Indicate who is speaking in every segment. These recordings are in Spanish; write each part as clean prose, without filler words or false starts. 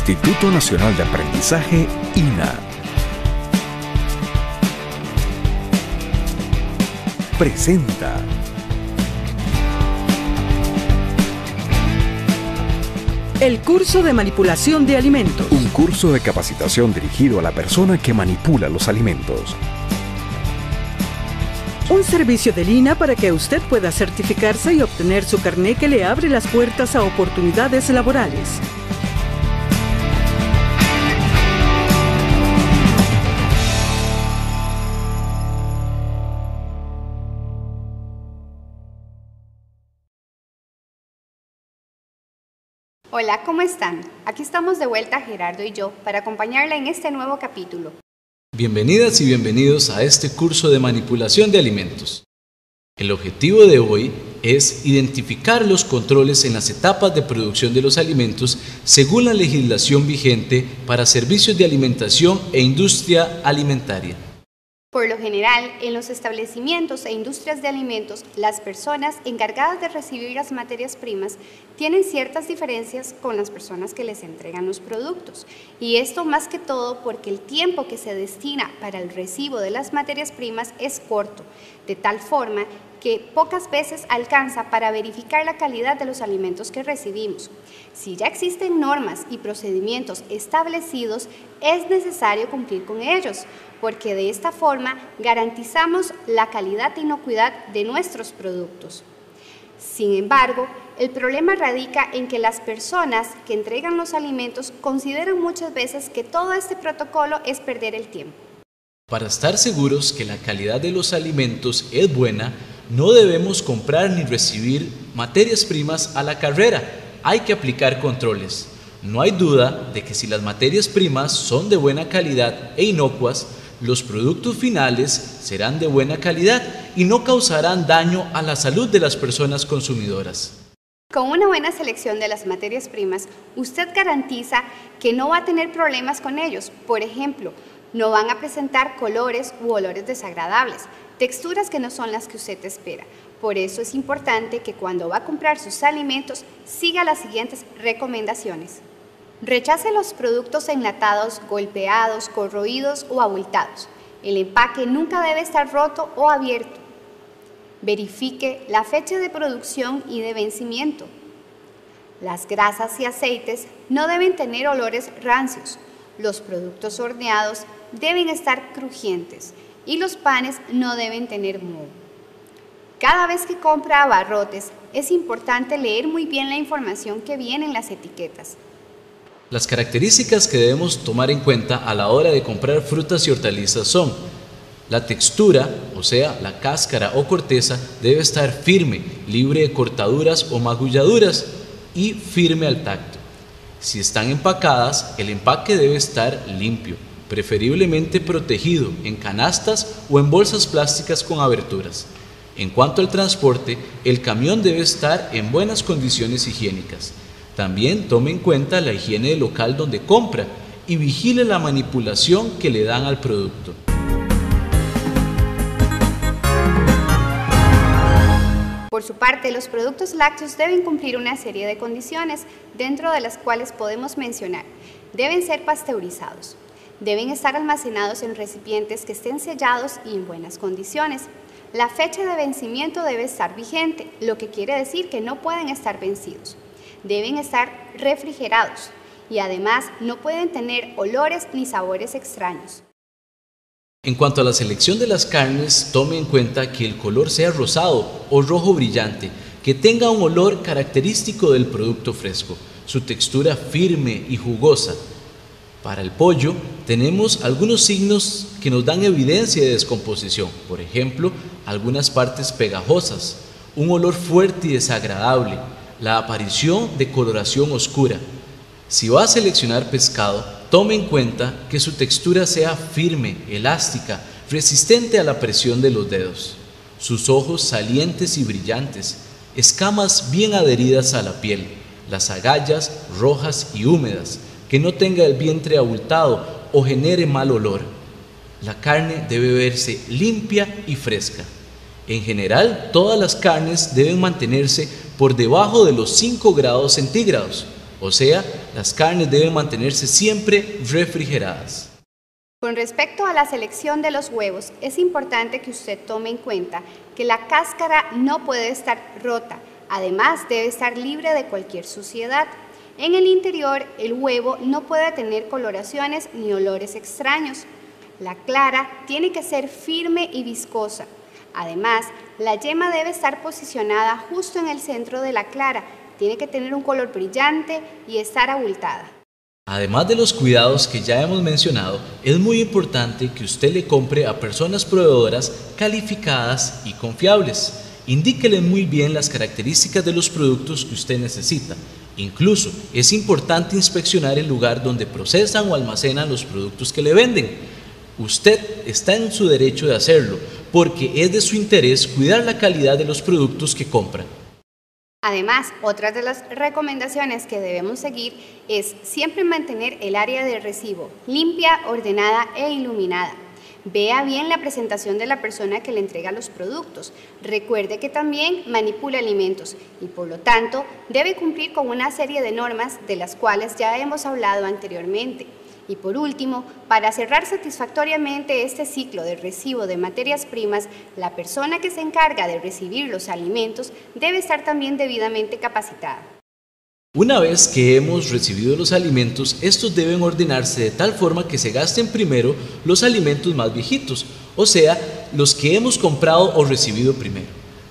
Speaker 1: Instituto Nacional de Aprendizaje, INA, presenta
Speaker 2: el curso de manipulación de alimentos.
Speaker 1: Un curso de capacitación dirigido a la persona que manipula los alimentos.
Speaker 2: Un servicio del INA para que usted pueda certificarse y obtener su carné que le abre las puertas a oportunidades laborales.
Speaker 3: Hola, ¿cómo están? Aquí estamos de vuelta Gerardo y yo para acompañarla en este nuevo capítulo.
Speaker 4: Bienvenidas y bienvenidos a este curso de manipulación de alimentos. El objetivo de hoy es identificar los controles en las etapas de producción de los alimentos según la legislación vigente para servicios de alimentación e industria alimentaria.
Speaker 3: Por lo general, en los establecimientos e industrias de alimentos, las personas encargadas de recibir las materias primas tienen ciertas diferencias con las personas que les entregan los productos. Y esto más que todo porque el tiempo que se destina para el recibo de las materias primas es corto, de tal forma que pocas veces alcanza para verificar la calidad de los alimentos que recibimos. Si ya existen normas y procedimientos establecidos, es necesario cumplir con ellos, porque de esta forma garantizamos la calidad e inocuidad de nuestros productos. Sin embargo, el problema radica en que las personas que entregan los alimentos consideran muchas veces que todo este protocolo es perder el tiempo.
Speaker 4: Para estar seguros que la calidad de los alimentos es buena, no debemos comprar ni recibir materias primas a la carrera. Hay que aplicar controles. No hay duda de que si las materias primas son de buena calidad e inocuas, los productos finales serán de buena calidad y no causarán daño a la salud de las personas consumidoras.
Speaker 3: Con una buena selección de las materias primas, usted garantiza que no va a tener problemas con ellos. Por ejemplo, no van a presentar colores u olores desagradables, texturas que no son las que usted espera. Por eso es importante que cuando va a comprar sus alimentos, siga las siguientes recomendaciones. Rechace los productos enlatados, golpeados, corroídos o abultados. El empaque nunca debe estar roto o abierto. Verifique la fecha de producción y de vencimiento. Las grasas y aceites no deben tener olores rancios. Los productos horneados deben estar crujientes y los panes no deben tener moho. Cada vez que compra abarrotes, es importante leer muy bien la información que viene en las etiquetas.
Speaker 4: Las características que debemos tomar en cuenta a la hora de comprar frutas y hortalizas son: la textura, o sea, la cáscara o corteza, debe estar firme, libre de cortaduras o magulladuras y firme al tacto. Si están empacadas, el empaque debe estar limpio, preferiblemente protegido en canastas o en bolsas plásticas con aberturas. En cuanto al transporte, el camión debe estar en buenas condiciones higiénicas. También tome en cuenta la higiene del local donde compra y vigile la manipulación que le dan al producto.
Speaker 3: Por su parte, los productos lácteos deben cumplir una serie de condiciones, dentro de las cuales podemos mencionar: deben ser pasteurizados, deben estar almacenados en recipientes que estén sellados y en buenas condiciones. La fecha de vencimiento debe estar vigente, lo que quiere decir que no pueden estar vencidos. Deben estar refrigerados y además no pueden tener olores ni sabores extraños.
Speaker 4: En cuanto a la selección de las carnes, tome en cuenta que el color sea rosado o rojo brillante, que tenga un olor característico del producto fresco, su textura firme y jugosa. Para el pollo, tenemos algunos signos que nos dan evidencia de descomposición, por ejemplo, algunas partes pegajosas, un olor fuerte y desagradable, la aparición de coloración oscura. Si va a seleccionar pescado, tome en cuenta que su textura sea firme, elástica, resistente a la presión de los dedos. Sus ojos salientes y brillantes, escamas bien adheridas a la piel, las agallas rojas y húmedas, que no tenga el vientre abultado o genere mal olor. La carne debe verse limpia y fresca. En general, todas las carnes deben mantenerse por debajo de los 5 grados centígrados. o sea, las carnes deben mantenerse siempre refrigeradas.
Speaker 3: Con respecto a la selección de los huevos, es importante que usted tome en cuenta que la cáscara no puede estar rota, además debe estar libre de cualquier suciedad. En el interior, el huevo no puede tener coloraciones ni olores extraños. La clara tiene que ser firme y viscosa. Además, la yema debe estar posicionada justo en el centro de la clara, tiene que tener un color brillante y estar abultada.
Speaker 4: Además de los cuidados que ya hemos mencionado, es muy importante que usted le compre a personas proveedoras calificadas y confiables. Indíquele muy bien las características de los productos que usted necesita. Incluso es importante inspeccionar el lugar donde procesan o almacenan los productos que le venden. Usted está en su derecho de hacerlo, porque es de su interés cuidar la calidad de los productos que compra.
Speaker 3: Además, otra de las recomendaciones que debemos seguir es siempre mantener el área de recibo limpia, ordenada e iluminada. Vea bien la presentación de la persona que le entrega los productos. Recuerde que también manipula alimentos y por lo tanto debe cumplir con una serie de normas de las cuales ya hemos hablado anteriormente. Y por último, para cerrar satisfactoriamente este ciclo de recibo de materias primas, la persona que se encarga de recibir los alimentos debe estar también debidamente capacitada.
Speaker 4: Una vez que hemos recibido los alimentos, estos deben ordenarse de tal forma que se gasten primero los alimentos más viejitos, o sea, los que hemos comprado o recibido primero.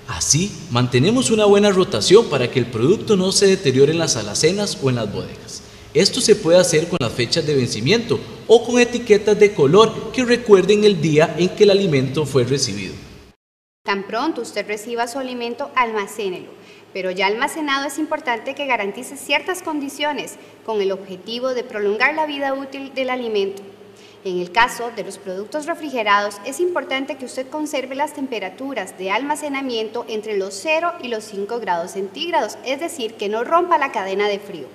Speaker 4: Así, mantenemos una buena rotación para que el producto no se deteriore en las alacenas o en las bodegas. Esto se puede hacer con las fechas de vencimiento o con etiquetas de color que recuerden el día en que el alimento fue recibido.
Speaker 3: Tan pronto usted reciba su alimento, almacénelo, pero ya almacenado es importante que garantice ciertas condiciones con el objetivo de prolongar la vida útil del alimento. En el caso de los productos refrigerados, es importante que usted conserve las temperaturas de almacenamiento entre los 0 y los 5 grados centígrados, es decir, que no rompa la cadena de frío.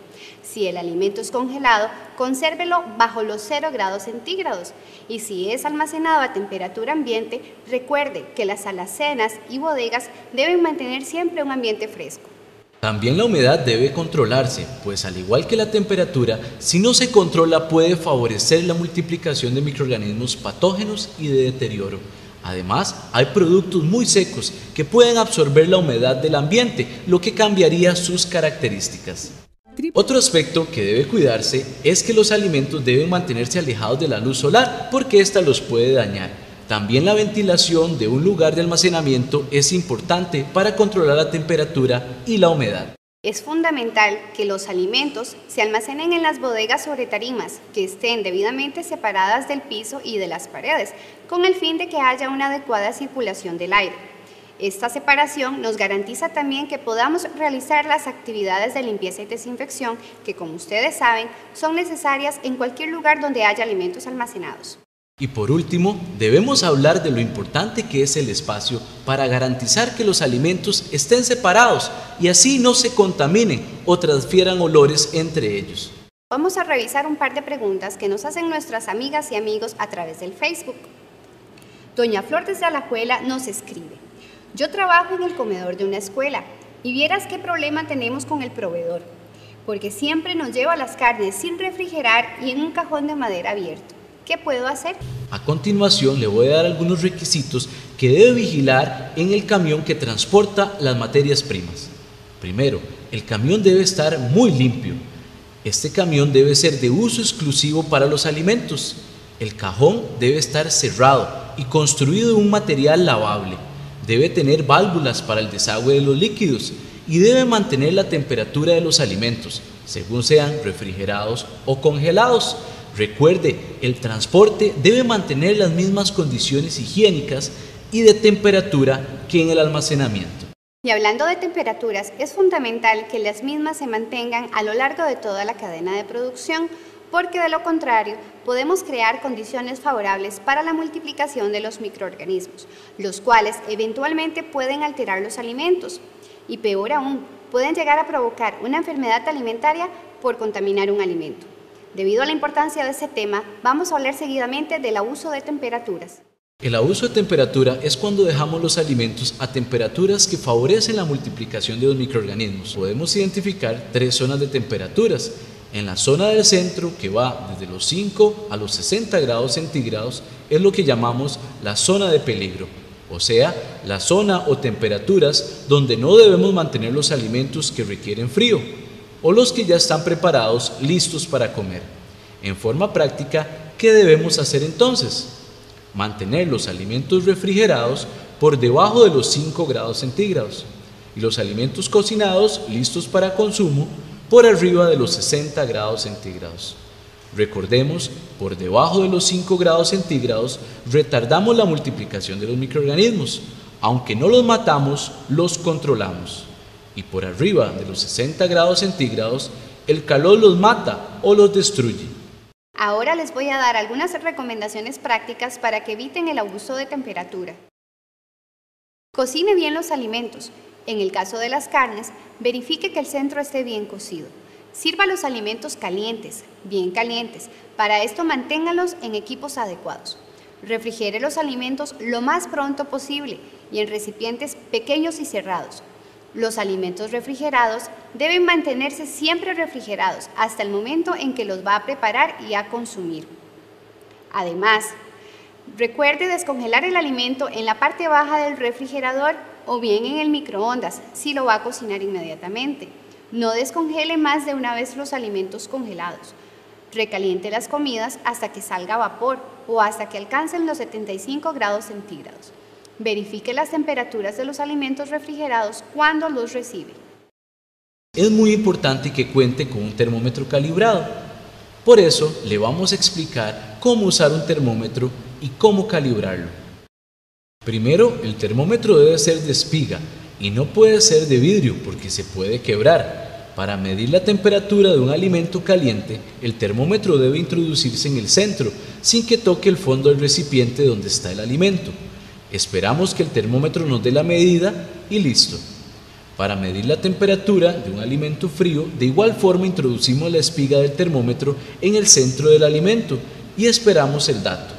Speaker 3: Si el alimento es congelado, consérvelo bajo los 0 grados centígrados. Y si es almacenado a temperatura ambiente, recuerde que las alacenas y bodegas deben mantener siempre un ambiente fresco.
Speaker 4: También la humedad debe controlarse, pues al igual que la temperatura, si no se controla puede favorecer la multiplicación de microorganismos patógenos y de deterioro. Además, hay productos muy secos que pueden absorber la humedad del ambiente, lo que cambiaría sus características. Otro aspecto que debe cuidarse es que los alimentos deben mantenerse alejados de la luz solar, porque ésta los puede dañar. También la ventilación de un lugar de almacenamiento es importante para controlar la temperatura y la humedad.
Speaker 3: Es fundamental que los alimentos se almacenen en las bodegas sobre tarimas, que estén debidamente separadas del piso y de las paredes, con el fin de que haya una adecuada circulación del aire. Esta separación nos garantiza también que podamos realizar las actividades de limpieza y desinfección que, como ustedes saben, son necesarias en cualquier lugar donde haya alimentos almacenados.
Speaker 4: Y por último, debemos hablar de lo importante que es el espacio para garantizar que los alimentos estén separados y así no se contaminen o transfieran olores entre ellos.
Speaker 3: Vamos a revisar un par de preguntas que nos hacen nuestras amigas y amigos a través del Facebook. Doña Flor desde Alajuela nos escribe: yo trabajo en el comedor de una escuela y vieras qué problema tenemos con el proveedor, porque siempre nos lleva las carnes sin refrigerar y en un cajón de madera abierto. ¿Qué puedo hacer?
Speaker 4: A continuación le voy a dar algunos requisitos que debe vigilar en el camión que transporta las materias primas. Primero, el camión debe estar muy limpio. Este camión debe ser de uso exclusivo para los alimentos. El cajón debe estar cerrado y construido de un material lavable. Debe tener válvulas para el desagüe de los líquidos y debe mantener la temperatura de los alimentos, según sean refrigerados o congelados. Recuerde, el transporte debe mantener las mismas condiciones higiénicas y de temperatura que en el almacenamiento.
Speaker 3: Y hablando de temperaturas, es fundamental que las mismas se mantengan a lo largo de toda la cadena de producción, porque de lo contrario podemos crear condiciones favorables para la multiplicación de los microorganismos, los cuales eventualmente pueden alterar los alimentos y peor aún, pueden llegar a provocar una enfermedad alimentaria por contaminar un alimento. Debido a la importancia de este tema, vamos a hablar seguidamente del abuso de temperaturas.
Speaker 4: El abuso de temperatura es cuando dejamos los alimentos a temperaturas que favorecen la multiplicación de los microorganismos. Podemos identificar 3 zonas de temperaturas. En la zona del centro, que va desde los 5 a los 60 grados centígrados, es lo que llamamos la zona de peligro, o sea, la zona o temperaturas donde no debemos mantener los alimentos que requieren frío, o los que ya están preparados, listos para comer. En forma práctica, ¿qué debemos hacer entonces? Mantener los alimentos refrigerados por debajo de los 5 grados centígrados y los alimentos cocinados listos para consumo por arriba de los 60 grados centígrados. Recordemos, por debajo de los 5 grados centígrados retardamos la multiplicación de los microorganismos. Aunque no los matamos, los controlamos. Y por arriba de los 60 grados centígrados, el calor los mata o los destruye.
Speaker 3: Ahora les voy a dar algunas recomendaciones prácticas para que eviten el abuso de temperatura. Cocine bien los alimentos. En el caso de las carnes, verifique que el centro esté bien cocido. Sirva los alimentos calientes, bien calientes. Para esto manténgalos en equipos adecuados. Refrigere los alimentos lo más pronto posible y en recipientes pequeños y cerrados. Los alimentos refrigerados deben mantenerse siempre refrigerados hasta el momento en que los va a preparar y a consumir. Además, recuerde descongelar el alimento en la parte baja del refrigerador o bien en el microondas si lo va a cocinar inmediatamente. No descongele más de una vez los alimentos congelados. Recaliente las comidas hasta que salga vapor o hasta que alcancen los 75 grados centígrados. Verifique las temperaturas de los alimentos refrigerados cuando los recibe.
Speaker 4: Es muy importante que cuente con un termómetro calibrado. Por eso le vamos a explicar cómo usar un termómetro y cómo calibrarlo. Primero, el termómetro debe ser de espiga y no puede ser de vidrio porque se puede quebrar. Para medir la temperatura de un alimento caliente, el termómetro debe introducirse en el centro sin que toque el fondo del recipiente donde está el alimento. Esperamos que el termómetro nos dé la medida y listo. Para medir la temperatura de un alimento frío, de igual forma introducimos la espiga del termómetro en el centro del alimento y esperamos el dato.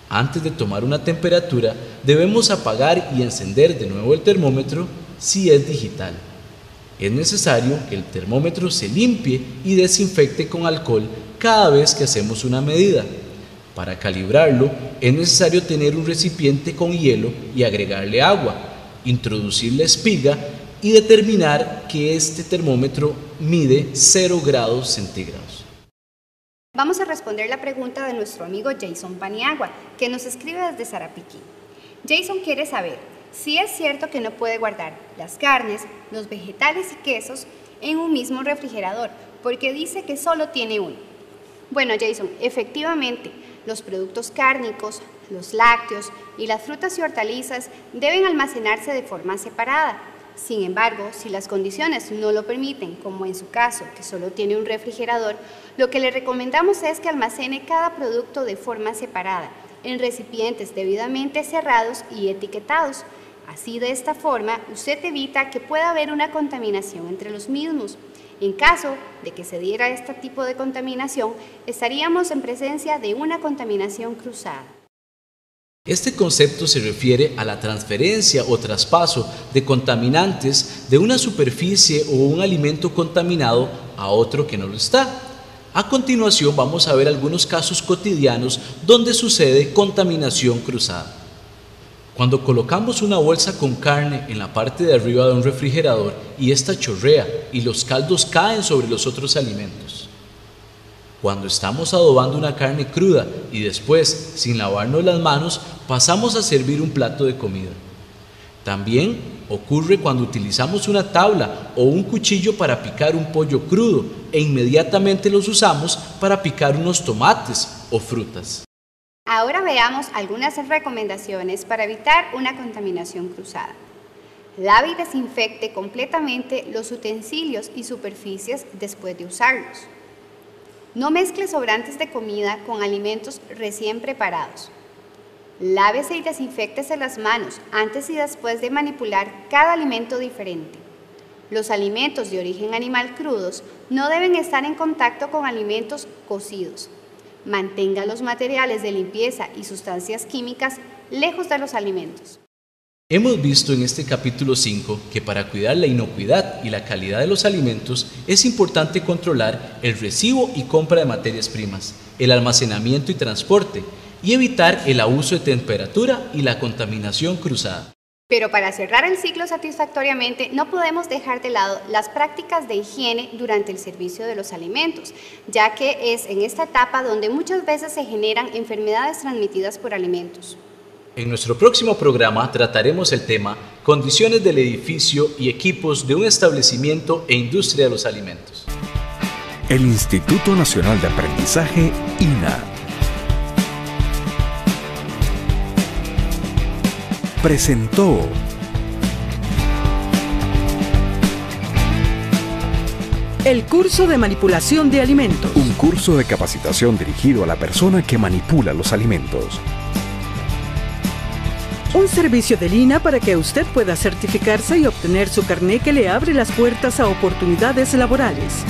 Speaker 4: Antes de tomar una temperatura, debemos apagar y encender de nuevo el termómetro si es digital. Es necesario que el termómetro se limpie y desinfecte con alcohol cada vez que hacemos una medida. Para calibrarlo, es necesario tener un recipiente con hielo y agregarle agua, introducir la espiga y determinar que este termómetro mide 0 grados centígrados.
Speaker 3: Vamos a responder la pregunta de nuestro amigo Jason Paniagua, que nos escribe desde Sarapiquí. Jason quiere saber si es cierto que no puede guardar las carnes, los vegetales y quesos en un mismo refrigerador, porque dice que solo tiene uno. Bueno, Jason, efectivamente, los productos cárnicos, los lácteos y las frutas y hortalizas deben almacenarse de forma separada. Sin embargo, si las condiciones no lo permiten, como en su caso, que solo tiene un refrigerador, lo que le recomendamos es que almacene cada producto de forma separada, en recipientes debidamente cerrados y etiquetados. Así, de esta forma, usted evita que pueda haber una contaminación entre los mismos. En caso de que se diera este tipo de contaminación, estaríamos en presencia de una contaminación cruzada.
Speaker 4: Este concepto se refiere a la transferencia o traspaso de contaminantes de una superficie o un alimento contaminado a otro que no lo está. A continuación vamos a ver algunos casos cotidianos donde sucede contaminación cruzada. Cuando colocamos una bolsa con carne en la parte de arriba de un refrigerador y esta chorrea y los caldos caen sobre los otros alimentos. Cuando estamos adobando una carne cruda y después, sin lavarnos las manos, pasamos a servir un plato de comida. También ocurre cuando utilizamos una tabla o un cuchillo para picar un pollo crudo e inmediatamente los usamos para picar unos tomates o frutas.
Speaker 3: Ahora veamos algunas recomendaciones para evitar una contaminación cruzada. Lave y desinfecte completamente los utensilios y superficies después de usarlos. No mezcle sobrantes de comida con alimentos recién preparados. Lávese y desinféctese las manos antes y después de manipular cada alimento diferente. Los alimentos de origen animal crudos no deben estar en contacto con alimentos cocidos. Mantenga los materiales de limpieza y sustancias químicas lejos de los alimentos.
Speaker 4: Hemos visto en este capítulo 5 que para cuidar la inocuidad y la calidad de los alimentos es importante controlar el recibo y compra de materias primas, el almacenamiento y transporte, y evitar el abuso de temperatura y la contaminación cruzada.
Speaker 3: Pero para cerrar el ciclo satisfactoriamente, no podemos dejar de lado las prácticas de higiene durante el servicio de los alimentos, ya que es en esta etapa donde muchas veces se generan enfermedades transmitidas por alimentos.
Speaker 4: En nuestro próximo programa trataremos el tema condiciones del edificio y equipos de un establecimiento e industria de los alimentos.
Speaker 1: El Instituto Nacional de Aprendizaje, INA, presentó
Speaker 2: el curso de manipulación de alimentos.
Speaker 1: un curso de capacitación dirigido a la persona que manipula los alimentos.
Speaker 2: Un servicio del INA para que usted pueda certificarse y obtener su carné que le abre las puertas a oportunidades laborales.